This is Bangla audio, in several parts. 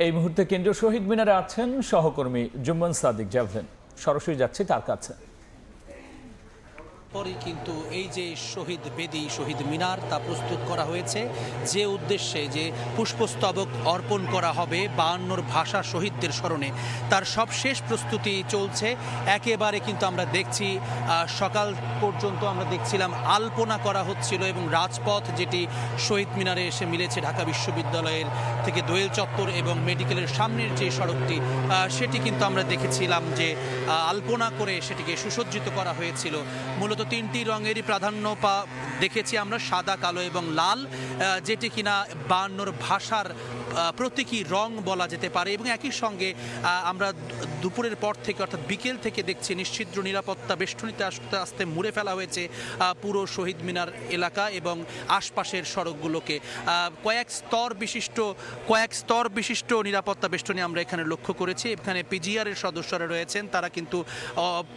এই মুহূর্তে কেন্দ্রীয় শহীদ মিনারে আছেন সহকর্মী জুম্মান সাদিক জাভলিন। সরাসরি যাচ্ছি তার কাছে। পরই কিন্তু এই যে শহীদ বেদি, শহীদ মিনার তা প্রস্তুত করা হয়েছে যে উদ্দেশ্যে যে পুষ্পস্তবক অর্পণ করা হবে 52 ভাষা শহীদদের স্মরণে, তার সব শেষ প্রস্তুতি চলছে। একেবারে কিন্তু আমরা দেখছি সকাল পর্যন্ত আমরা দেখছিলাম আলপনা করা হচ্ছিল এবং রাজপথ যেটি শহীদ মিনারে এসে মিলেছে ঢাকা বিশ্ববিদ্যালয়ের থেকে দোয়েল চত্বর এবং মেডিকেলের সামনের যে সড়কটি সেটি কিন্তু আমরা দেখেছিলাম যে আলপনা করে সেটিকে সুসজ্জিত করা হয়েছিল। মূলত তিনটি রঙেরই প্রাধান্য দেখেছি আমরা, সাদা, কালো এবং লাল, যেটি কিনা 52 ভাষার প্রতীকী রং বলা যেতে পারে। এবং একই সঙ্গে আমরা দুপুরের পর থেকে অর্থাৎ বিকেল থেকে দেখছি নিশ্ছিদ্র নিরাপত্তা বেষ্টনীতে আস্তে আস্তে মুড়ে ফেলা হয়েছে পুরো শহীদ মিনার এলাকা এবং আশপাশের সড়কগুলোকে। কয়েক স্তর বিশিষ্ট নিরাপত্তা বেষ্টনী আমরা এখানে লক্ষ্য করেছি। এখানে পিজিআরের সদস্যরা রয়েছেন, তারা কিন্তু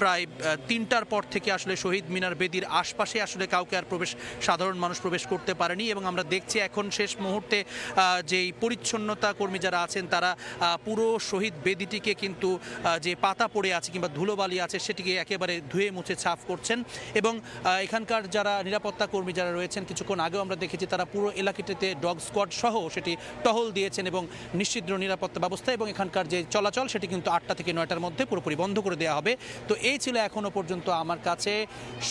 প্রায় 3টার পর থেকে আসলে শহীদ মিনার বেদির আশপাশে আসলে কাউকে আর সাধারণ মানুষ প্রবেশ করতে পারেনি। এবং আমরা দেখছি এখন শেষ মুহূর্তে যেই পরিচ্ছন্নতা কর্মী যারা আছেন তারা পুরো শহীদ বেদিটিকে কিন্তু যে পাতা পড়ে আছে কিংবা ধুলোবালি আছে সেটিকে একেবারে ধুয়ে মুছে সাফ করছেন। এবং এখানকার যারা নিরাপত্তা কর্মী যারা রয়েছেন, কিছুক্ষণ আগেও আমরা দেখেছি তারা পুরো এলাকাটিতে ডগ স্কোয়াড সহ সেটি টহল দিয়েছেন এবং নিশ্চিদ্র নিরাপত্তা ব্যবস্থা এবং এখানকার যে চলাচল সেটি কিন্তু 8টা থেকে 9টার মধ্যে পুরোপুরি বন্ধ করে দেওয়া হবে। তো এই ছিল এখনো পর্যন্ত আমার কাছে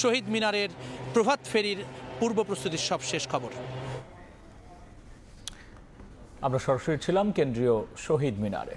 শহীদ মিনারের প্রভাত ফেরির পূর্ব প্রস্তুতির সব শেষ খবর। আমরা সরাসরি ছিলাম কেন্দ্রীয় শহীদ মিনারে।